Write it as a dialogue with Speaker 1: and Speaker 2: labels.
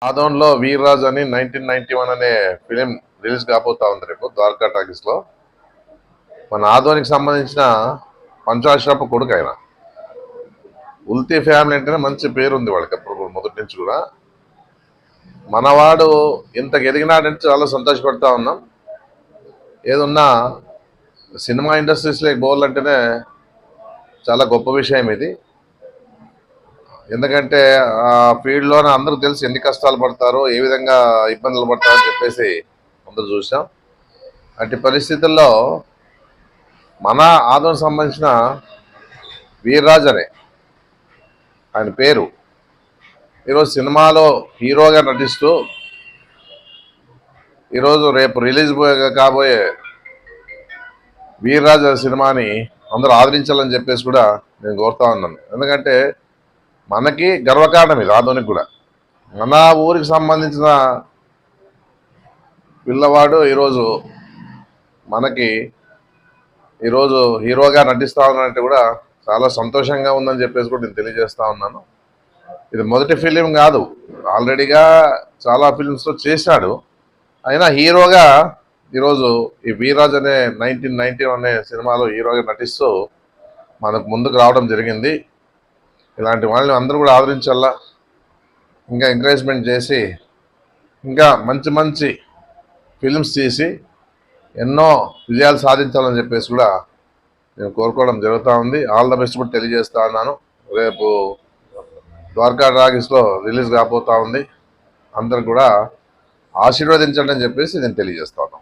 Speaker 1: ఆదోన్లో వీర్రాజ్ అని 1991 అనే film release కాబోతా ఉంది రేపు ద్వారకా టాకీస్ లో. మన ఆదోనికి సంబంధించిన పంచాశ్రప కొడుకు ఆయన. ఉల్తీ ఫ్యామిలీ అంటేనే మంచి పేరు ఉంది వాళ్ళకి అప్పుడు మొదటి నుంచి కూడా. మనవాడు ఇంతకు ఎదిగినాడంటే చాలా సంతోషపడతా ఉన్నాం. ఏదున్నా సినిమా ఇండస్ట్రీస్లోకి పోవాలంటేనే చాలా గొప్ప విషయం ఇది. ఎందుకంటే ఆ ఫీల్డ్లోనే అందరూ తెలిసి ఎన్ని కష్టాలు పడతారో, ఏ విధంగా ఇబ్బందులు పడతారో అని చెప్పేసి అందరూ చూసాం. అట్టి పరిస్థితుల్లో మన ఆదోనికి సంబంధించిన వీర్రాజ్ అనే ఆయన పేరు ఈరోజు సినిమాలో హీరోగా నటిస్తూ ఈరోజు రేపు రిలీజ్ కాబోయే వీర్రాజ్ సినిమాని అందరూ ఆదరించాలని చెప్పేసి కూడా నేను కోరుతా ఉన్నాను. ఎందుకంటే మనకి గర్వకారణం ఇది, ఆదోనికి కూడా. మన ఊరికి సంబంధించిన పిల్లవాడు ఈరోజు మనకి ఈరోజు హీరోగా నటిస్తా ఉన్నానంటే కూడా చాలా సంతోషంగా ఉందని చెప్పేసి కూడా నేను తెలియజేస్తా ఉన్నాను. ఇది మొదటి ఫిలిం కాదు, ఆల్రెడీగా చాలా ఫిలిమ్స్లో చేశాడు. అయినా హీరోగా ఈరోజు ఈ వీర్రాజ్ అనే 1991 అనే సినిమాలో హీరోగా నటిస్తూ మనకు ముందుకు రావడం జరిగింది. ఇలాంటి వాళ్ళని అందరూ కూడా ఆదరించాలా, ఇంకా ఎంకరేజ్మెంట్ చేసి ఇంకా మంచి మంచి ఫిలిమ్స్ తీసి ఎన్నో విజయాలు సాధించాలని చెప్పేసి కూడా నేను కోరుకోవడం జరుగుతూ ఉంది. ఆల్ ద బెస్ట్ కూడా తెలియజేస్తా ఉన్నాను. రేపు ద్వారకా టాకీస్లో రిలీజ్ కాబోతా ఉంది. అందరు కూడా ఆశీర్వదించండి అని చెప్పేసి నేను తెలియజేస్తాను.